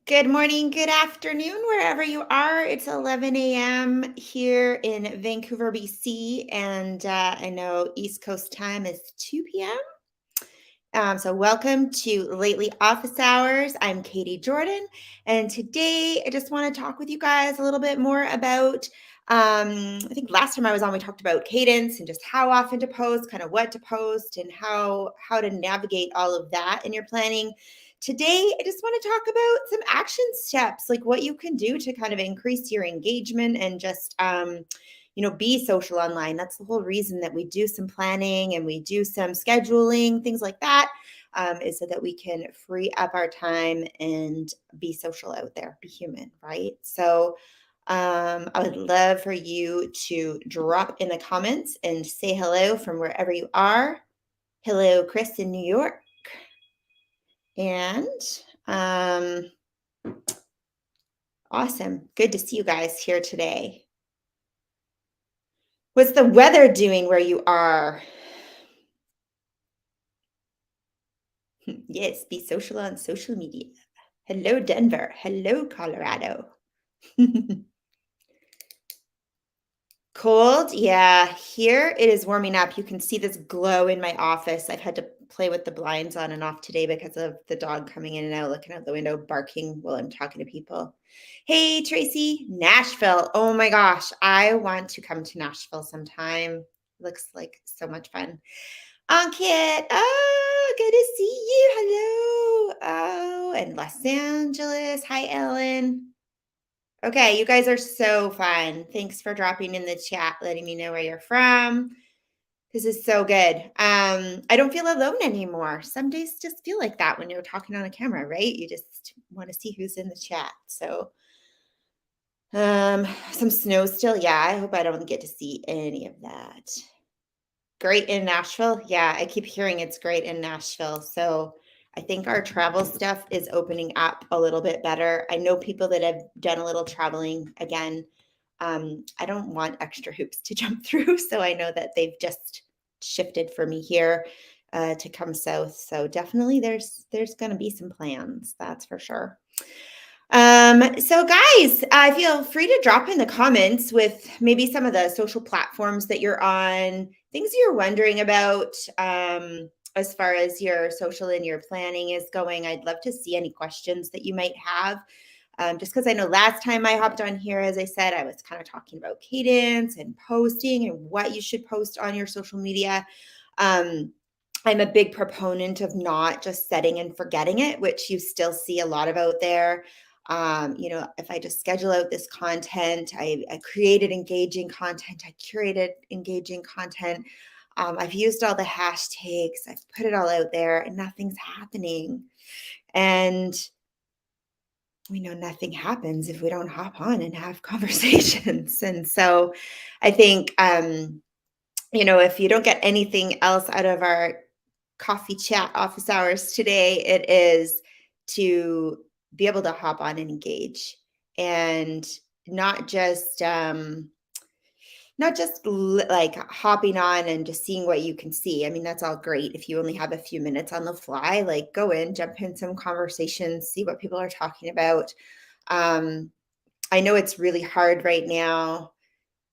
Good morning, good afternoon, wherever you are. It's 11 a.m. here in Vancouver, BC, and I know East Coast time is 2 p.m. So welcome to Lately Office Hours. I'm Katie Jordan, and today I just want to talk with you guys a little bit more about. I think last time I was on, we talked about cadence and just how often to post, kind of what to post, and how to navigate all of that in your planning. Today, I just want to talk about some action steps, like what you can do to kind of increase your engagement and just be social online. That's the whole reason that we do some planning and we do some scheduling, things like that, is so that we can free up our time and be social out there, be human, right? So I would love for you to drop in the comments and say hello from wherever you are. Hello, Chris in New York. And awesome. Good to see you guys here today. What's the weather doing where you are? Yes, be social on social media. Hello, Denver. Hello, Colorado. Cold? Yeah, here it is warming up. You can see this glow in my office. I've had to play with the blinds on and off today because of the dog coming in and out, looking out the window, barking while I'm talking to people. Hey, Tracy, Nashville. Oh my gosh, I want to come to Nashville sometime. Looks like so much fun. Ankit, oh, good to see you. Hello. Oh, and Los Angeles. Hi, Ellen. Okay, you guys are so fun. Thanks for dropping in the chat, letting me know where you're from. This is so good. I don't feel alone anymore. Some days just feel like that when you're talking on a camera, right? You just want to see who's in the chat. So, some snow still. Yeah, I hope I don't get to see any of that. Great in Nashville. Yeah, I keep hearing it's great in Nashville. So I think our travel stuff is opening up a little bit better. I know people that have done a little traveling again. I don't want extra hoops to jump through. So I know that they've just shifted for me here to come south. So definitely there's going to be some plans. That's for sure. So guys, feel free to drop in the comments with maybe some of the social platforms that you're on, things you're wondering about as far as your social and your planning is going. I'd love to see any questions that you might have. Just because I know last time I hopped on here, as I said, I was kind of talking about cadence and posting and what you should post on your social media. I'm a big proponent of not just setting and forgetting it, which you still see a lot of out there. If I just schedule out this content, I created engaging content, I curated engaging content. I've used all the hashtags, I've put it all out there, and nothing's happening. And we know nothing happens if we don't hop on and have conversations. And so I think, if you don't get anything else out of our coffee chat office hours today, it is to be able to hop on and engage and not just like hopping on and just seeing what you can see. I mean, that's all great. If you only have a few minutes on the fly, like go in, jump in some conversations, see what people are talking about. I know it's really hard right now.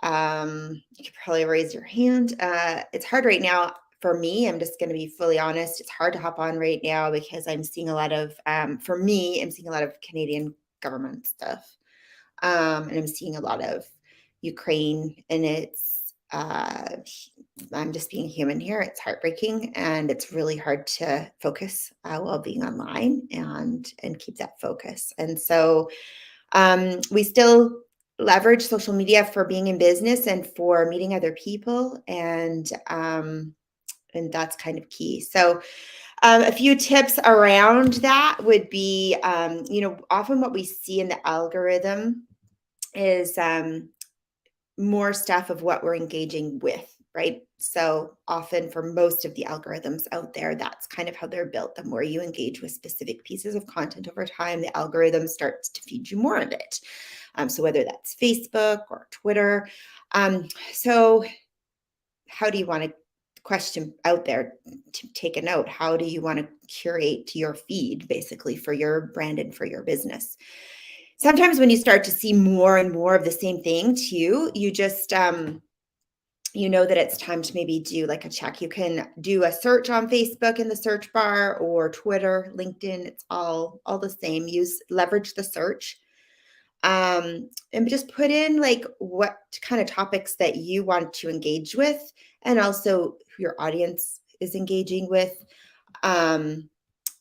You could probably raise your hand. It's hard right now for me. I'm just going to be fully honest. It's hard to hop on right now because I'm seeing a lot of, for me, I'm seeing a lot of Canadian government stuff. And I'm seeing a lot of Ukraine, and I'm just being human here. It's heartbreaking, and it's really hard to focus while being online and keep that focus. And so we still leverage social media for being in business and for meeting other people, and that's kind of key. So a few tips around that would be, often what we see in the algorithm is more stuff of what we're engaging with, right? So often for most of the algorithms out there, that's kind of how they're built. The more you engage with specific pieces of content over time, the algorithm starts to feed you more of it. So whether that's Facebook or Twitter. So how do you want to question out there to take a note. How do you want to curate your feed basically for your brand and for your business? Sometimes when you start to see more and more of the same thing too, you just you know that it's time to maybe do like a check. You can do a search on Facebook in the search bar, or Twitter, LinkedIn. It's all the same. Leverage the search, and just put in like what kind of topics that you want to engage with, and also who your audience is engaging with.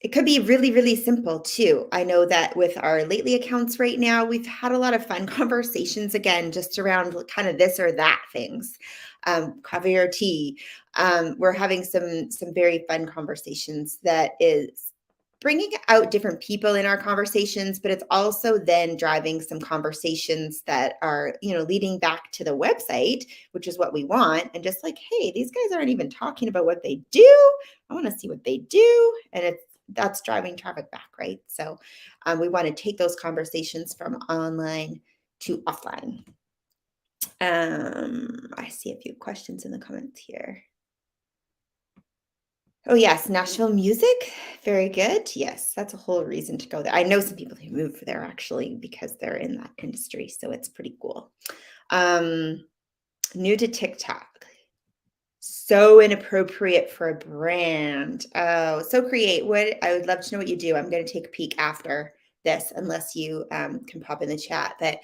It could be really, really simple too. I know that with our lately accounts right now, we've had a lot of fun conversations again, just around kind of this or that things, coffee or tea. We're having some very fun conversations that is bringing out different people in our conversations, but it's also then driving some conversations that are, leading back to the website, which is what we want. And just like, hey, these guys aren't even talking about what they do. I want to see what they do. And that's driving traffic back, right? So we want to take those conversations from online to offline. I see a few questions in the comments here. Oh, yes, Nashville music. Very good. Yes, that's a whole reason to go there. I know some people who move there actually because they're in that industry, so it's pretty cool. New to TikTok. So inappropriate for a brand. Oh, so create. I would love to know what you do. I'm going to take a peek after this, unless you can pop in the chat. But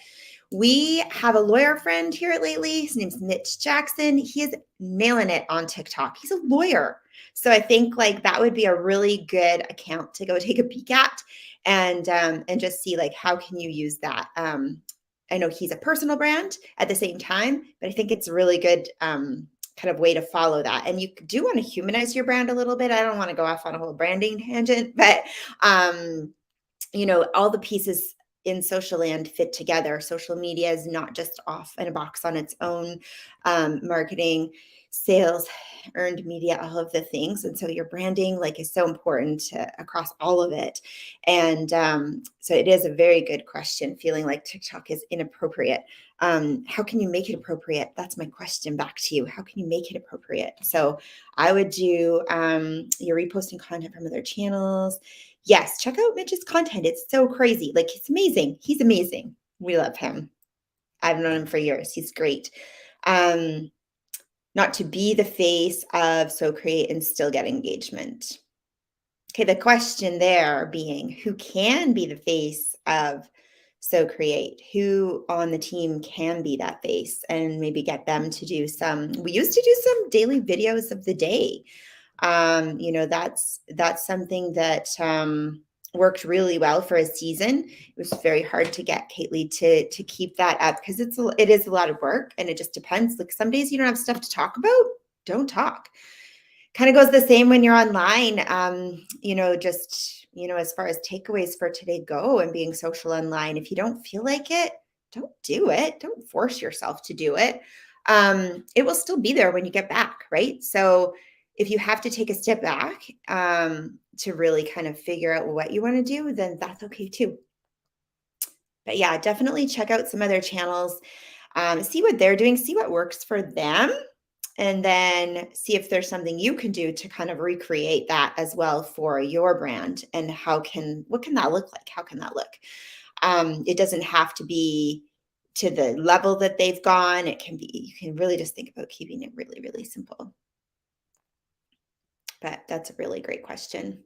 we have a lawyer friend here at Lately. His name's Mitch Jackson. He is nailing it on TikTok. He's a lawyer. So I think like that would be a really good account to go take a peek at, and just see like how can you use that. I know he's a personal brand at the same time, but I think it's a really good kind of way to follow that. And you do want to humanize your brand a little bit. I don't want to go off on a whole branding tangent, but all the pieces in social land fit together. Social media is not just off in a box on its own. Marketing, sales, earned media, all of the things. And so your branding is so important across all of it. And so it is a very good question, feeling like TikTok is inappropriate. How can you make it appropriate? That's my question back to you. How can you make it appropriate? So I would do you're reposting content from other channels. Yes, check out Mitch's content. It's so crazy. It's amazing. He's amazing. We love him. I've known him for years. He's great. Not to be the face of So Create and still get engagement. Okay, the question there being, who can be the face of So Create? Who on the team can be that face, and maybe get them to do we used to do some daily videos of the day. That's something that worked really well for a season. It was very hard to get Kately to keep that up because it is a lot of work, and it just depends. Like some days you don't have stuff to talk about, don't talk. Kind of goes the same when you're online. As far as takeaways for today go, and being social online, if you don't feel like it, don't do it. Don't force yourself to do it. It will still be there when you get back, right? So if you have to take a step back to really kind of figure out what you want to do, then that's okay too. But yeah, definitely check out some other channels, see what they're doing, see what works for them, and then see if there's something you can do to kind of recreate that as well for your brand. And what can that look like? How can that look? It doesn't have to be to the level that they've gone. You can really just think about keeping it really, really simple. But that's a really great question.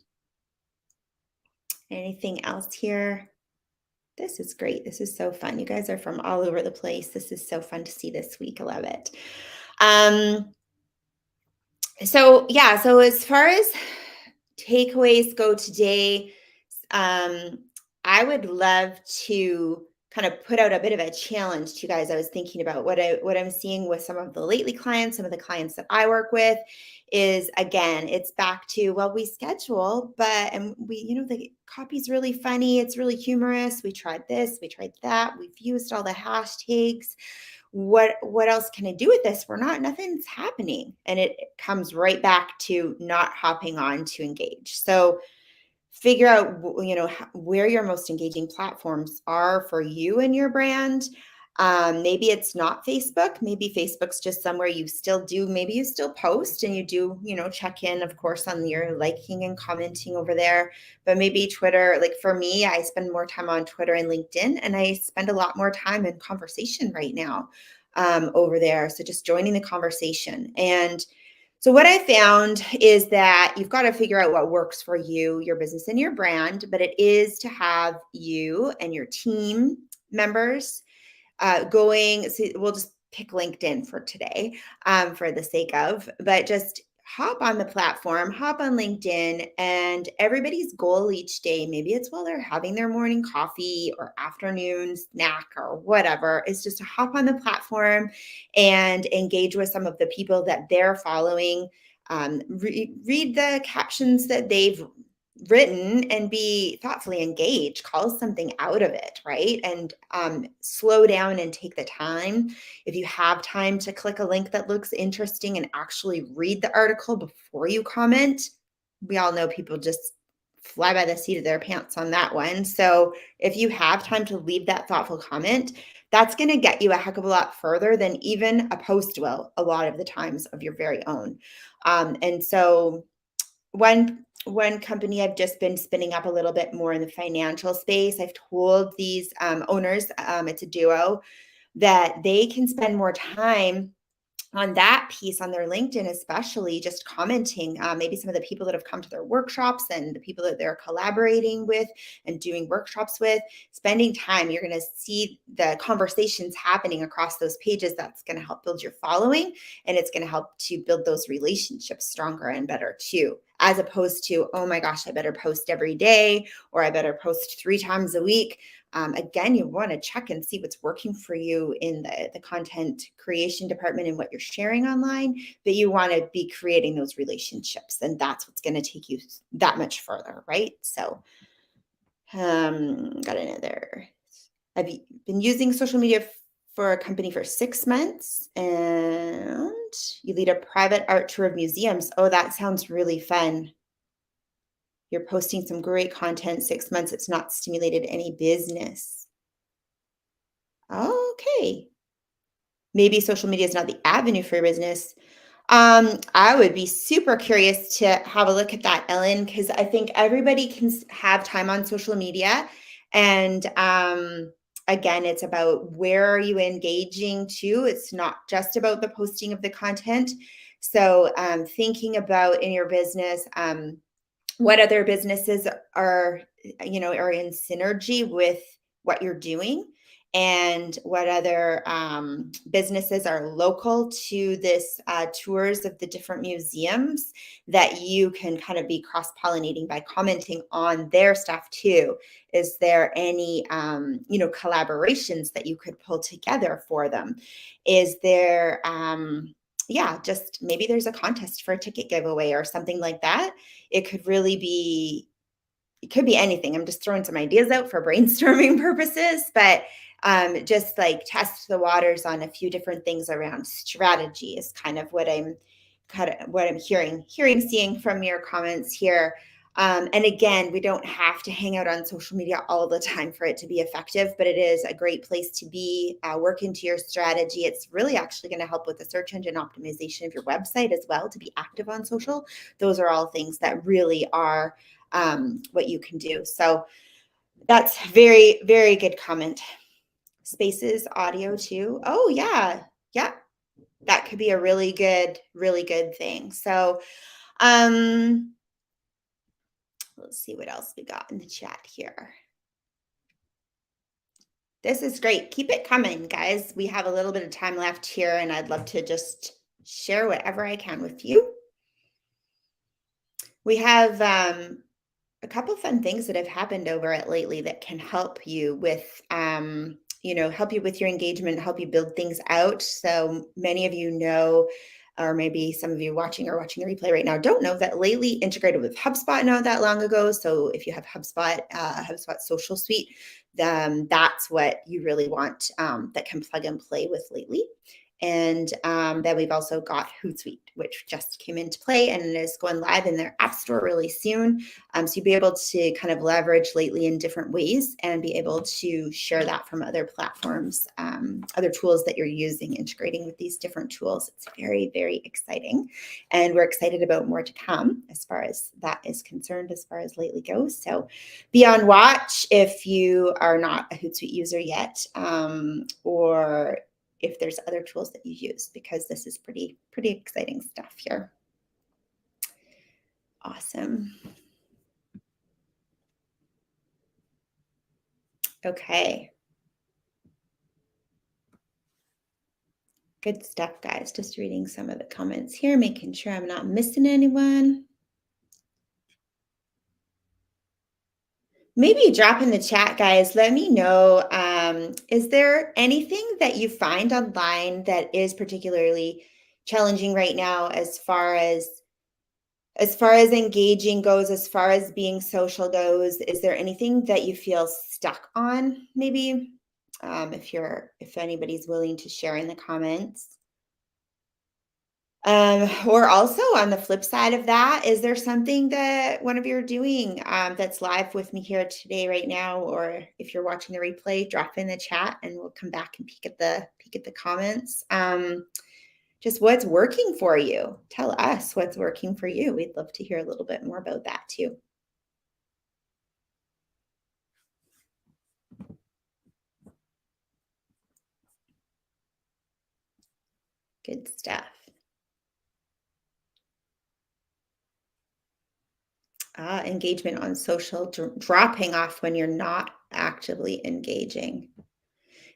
Anything else here? This is great. This is so fun. You guys are from all over the place. This is so fun to see this week. I love it. So as far as takeaways go today, I would love to kind of put out a bit of a challenge to you guys. I was thinking about what I'm seeing with some of the lately clients, some of the clients that I work with is, again, it's back to, well, we schedule, and we, the copy's really funny. It's really humorous. We tried this, we tried that. We've used all the hashtags. What else can I do with this? Nothing's happening. And it comes right back to not hopping on to engage. So figure out, where your most engaging platforms are for you and your brand. Maybe it's not Facebook. Maybe Facebook's just somewhere you still do, maybe you still post and you do, check in, of course, on your liking and commenting over there. But maybe Twitter, like for me, I spend more time on Twitter and LinkedIn, and I spend a lot more time in conversation right now over there. So just joining the conversation. And so what I found is that you've got to figure out what works for you, your business and your brand, but it is to have you and your team members going. So we'll just pick LinkedIn for today for the sake of, but just hop on the platform, hop on LinkedIn, and everybody's goal each day, maybe it's while they're having their morning coffee or afternoon snack or whatever, is just to hop on the platform and engage with some of the people that they're following. Read the captions that they've written and be thoughtfully engaged, call something out of it, right? And slow down and take the time. If you have time to click a link that looks interesting and actually read the article before you comment, we all know people just fly by the seat of their pants on that one. So if you have time to leave that thoughtful comment, that's going to get you a heck of a lot further than even a post will a lot of the times of your very own. And so one company I've just been spinning up a little bit more in the financial space, I've told these owners, it's a duo, that they can spend more time on that piece on their LinkedIn, especially just commenting, maybe some of the people that have come to their workshops and the people that they're collaborating with and doing workshops with, spending time. You're going to see the conversations happening across those pages. That's going to help build your following, and it's going to help to build those relationships stronger and better too, as opposed to, oh my gosh, I better post every day, or I better post 3 times a week. Again, you want to check and see what's working for you in the content creation department and what you're sharing online, but you want to be creating those relationships, and that's what's going to take you that much further, right? So got another. I've been using social media for a company for 6 months, and you lead a private art tour of museums. Oh, that sounds really fun. You're posting some great content, 6 months. It's not stimulated any business. Okay. Maybe social media is not the avenue for your business. I would be super curious to have a look at that, Ellen, because I think everybody can have time on social media. And again, it's about where are you engaging to? It's not just about the posting of the content. So thinking about in your business, what other businesses are in synergy with what you're doing, and what other businesses are local to this tours of the different museums that you can kind of be cross-pollinating by commenting on their stuff too. Is there any collaborations that you could pull together for them? Is there just maybe there's a contest for a ticket giveaway or something like that. It could be anything. I'm just throwing some ideas out for brainstorming purposes, but just like test the waters on a few different things around strategy is kind of what I'm hearing, seeing from your comments here. And again, we don't have to hang out on social media all the time for it to be effective, but it is a great place to be, work into your strategy. It's really actually going to help with the search engine optimization of your website as well, to be active on social. Those are all things that really are what you can do. So that's very, very good comment. Spaces, audio too. Oh yeah. Yeah. That could be a really good thing. So, let's see what else we got in the chat here. This is great. Keep it coming, guys. We have a little bit of time left here, and I'd love to just share whatever I can with you. We have a couple fun things that have happened over it lately that can help you with help you with your engagement, help you build things out. So many of you know, or maybe some of you watching the replay right now don't know that Lately integrated with HubSpot not that long ago. So if you have HubSpot Social Suite, then that's what you really want, that can plug and play with Lately. And then we've also got Hootsuite, which just came into play and is going live in their app store really soon. So you'll be able to kind of leverage Lately in different ways and be able to share that from other platforms, other tools that you're using, integrating with these different tools. It's very, very exciting. And we're excited about more to come as far as that is concerned, as far as Lately goes. So be on watch if you are not a Hootsuite user yet, or if there's other tools that you use, because this is pretty exciting stuff here. Awesome. Okay. Good stuff, guys. Just reading some of the comments here, making sure I'm not missing anyone. Maybe drop in the chat, guys. Let me know. Is there anything that you find online that is particularly challenging right now as far as engaging goes, as far as being social goes? Is there anything that you feel stuck on, maybe? If anybody's willing to share in the comments. Or also on the flip side of that, is there something that one of you are doing that's live with me here today, right now? Or if you're watching the replay, drop in the chat and we'll come back and peek at the comments. Just what's working for you. Tell us what's working for you. We'd love to hear a little bit more about that too. Good stuff. Engagement on social, dropping off when you're not actively engaging.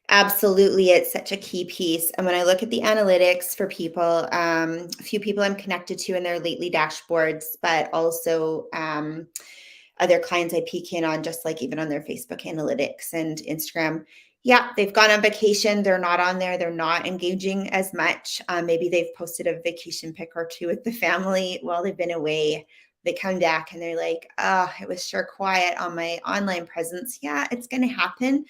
Absolutely, it's such a key piece. And when I look at the analytics for people, a few people I'm connected to in their Lately dashboards, but also other clients I peek in on, just like even on their Facebook analytics and Instagram. Yeah, they've gone on vacation. They're not on there. They're not engaging as much. Maybe they've posted a vacation pic or two with the family while they've been away. They come back and they're like, oh, it was sure quiet on my online presence. Yeah, it's going to happen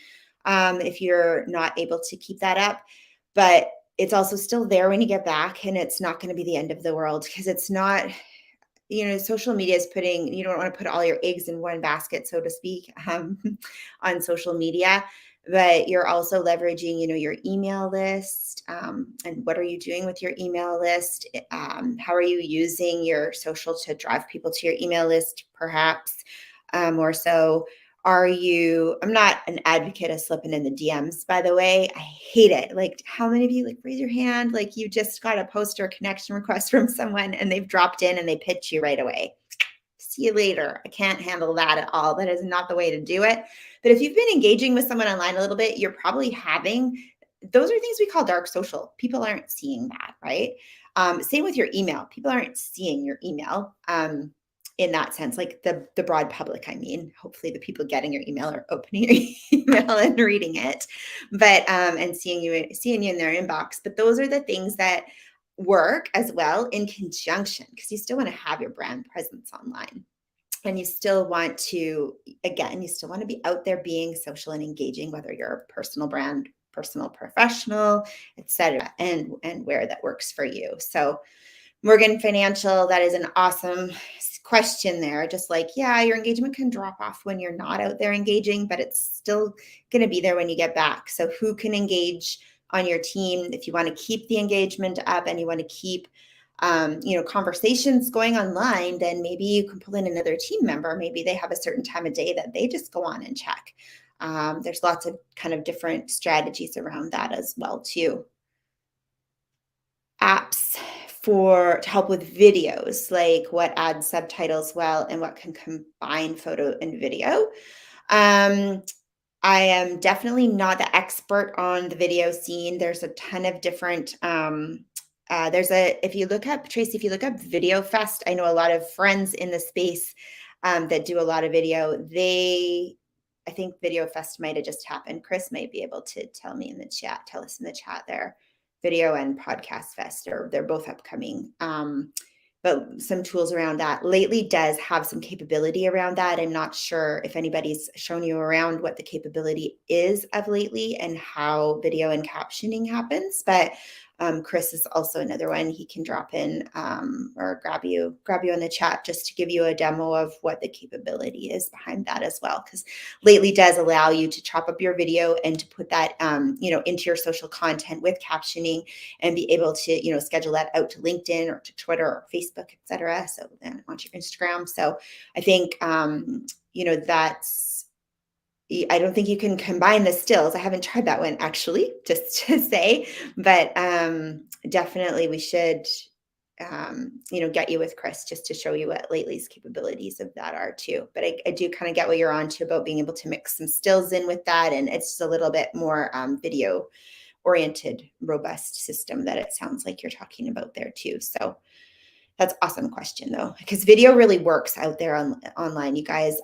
if you're not able to keep that up. But it's also still there when you get back, and it's not going to be the end of the world, because it's not, social media is you don't want to put all your eggs in one basket, so to speak, on social media, but you're also leveraging, your email list. And what are you doing with your email list? How are you using your social to drive people to your email list, perhaps? Or so I'm not an advocate of slipping in the DMs, by the way. I hate it. Like, how many of you, raise your hand, like you just got a post or a connection request from someone and they've dropped in and they pitch you right away. See you later. I can't handle that at all. That is not the way to do it. But if you've been engaging with someone online a little bit, you're probably those are things we call dark social. People aren't seeing that, right? Same with your email. People aren't seeing your email. In that sense, like the broad public, hopefully the people getting your email are opening your email and reading it, but and seeing you in their inbox. But those are the things that work as well in conjunction, because you still want to have your brand presence online, and you still want to be out there being social and engaging, whether you're a personal brand, personal, professional, etc., and where that works for you. So Morgan Financial, that is an awesome question there. Just like, yeah, your engagement can drop off when you're not out there engaging, but it's still going to be there when you get back. So who can engage on your team? If you want to keep the engagement up and you want to keep conversations going online, then maybe you can pull in another team member. Maybe they have a certain time of day that they just go on and check. There's lots of kind of different strategies around that as well too. Apps to help with videos, like what adds subtitles well and what can combine photo and video. I am definitely not the expert on the video scene. There's a ton of different, if you look up Video Fest, I know a lot of friends in the space that do a lot of video. I think Video Fest might have just happened. Chris might be able to tell us in the chat there. Video and Podcast Fest, or they're both upcoming. But some tools around that. Lately does have some capability around that. I'm not sure if anybody's shown you around what the capability is of Lately and how video and captioning happens, but Chris is also another one. He can drop in or grab you in the chat just to give you a demo of what the capability is behind that as well. Because Lately does allow you to chop up your video and to put that into your social content with captioning and be able to schedule that out to LinkedIn or to Twitter or Facebook, etc. So then onto your Instagram. So I think that's. I don't think you can combine the stills. I haven't tried that one actually, just to say, but definitely we should, get you with Chris just to show you what Lately's capabilities of that are too. But I do kind of get what you're on to about being able to mix some stills in with that, and it's just a little bit more video oriented, robust system that it sounds like you're talking about there too. So that's awesome question though, because video really works out there online, you guys.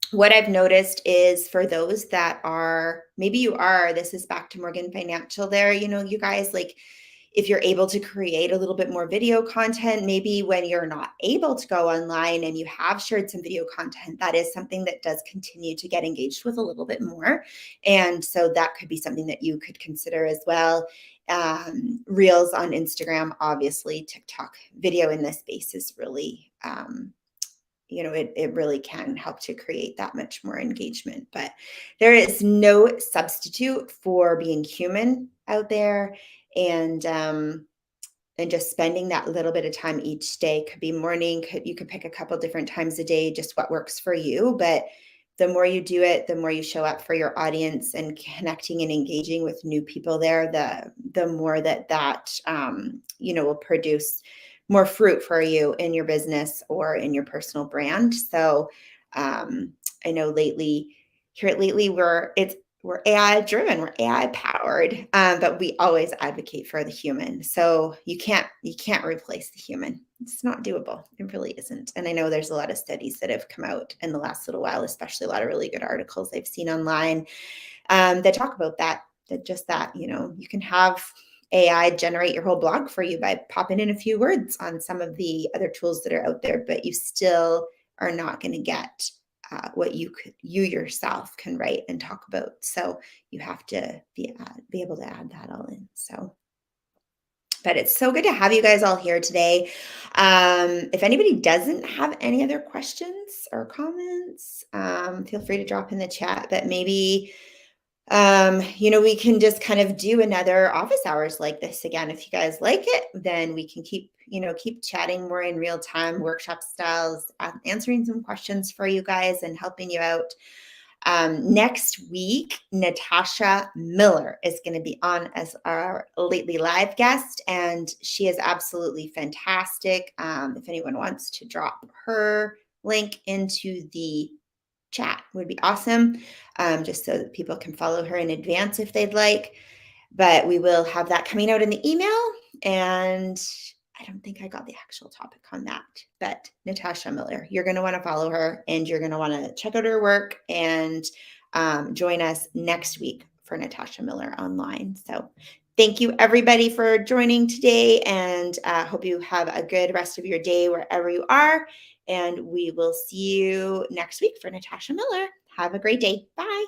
What I've noticed is for those that are, this is back to Morgan Financial there, you guys, like if you're able to create a little bit more video content, maybe when you're not able to go online and you have shared some video content, that is something that does continue to get engaged with a little bit more. And so that could be something that you could consider as well. Reels on Instagram, obviously, TikTok video in this space is really, it really can help to create that much more engagement. But there is no substitute for being human out there, and just spending that little bit of time each day. Could be morning, you could pick a couple different times a day, just what works for you. But the more you do it, the more you show up for your audience and connecting and engaging with new people there, the more that will produce more fruit for you in your business or in your personal brand. So I know here at Lately, we're AI driven, we're AI powered, but we always advocate for the human. So you can't replace the human. It's not doable. It really isn't. And I know there's a lot of studies that have come out in the last little while, especially a lot of really good articles I've seen online that talk about that you can have AI generate your whole blog for you by popping in a few words on some of the other tools that are out there, but you still are not going to get what you yourself can write and talk about. So you have to be able to add that all in. So, but it's so good to have you guys all here today. If anybody doesn't have any other questions or comments, feel free to drop in the chat, but maybe we can just kind of do another office hours like this again. If you guys like it, then we can keep chatting more in real time, workshop styles, answering some questions for you guys and helping you out. Next week, Natasha Miller is going to be on as our Lately Live guest, and she is absolutely fantastic. If anyone wants to drop her link into the chat, would be awesome, just so that people can follow her in advance if they'd like. But we will have that coming out in the email, and I don't think I got the actual topic on that, but Natasha Miller, you're going to want to follow her, and you're going to want to check out her work and join us next week for Natasha Miller online. So thank you everybody for joining today, and hope you have a good rest of your day wherever you are. And we will see you next week for Natasha Miller. Have a great day. Bye.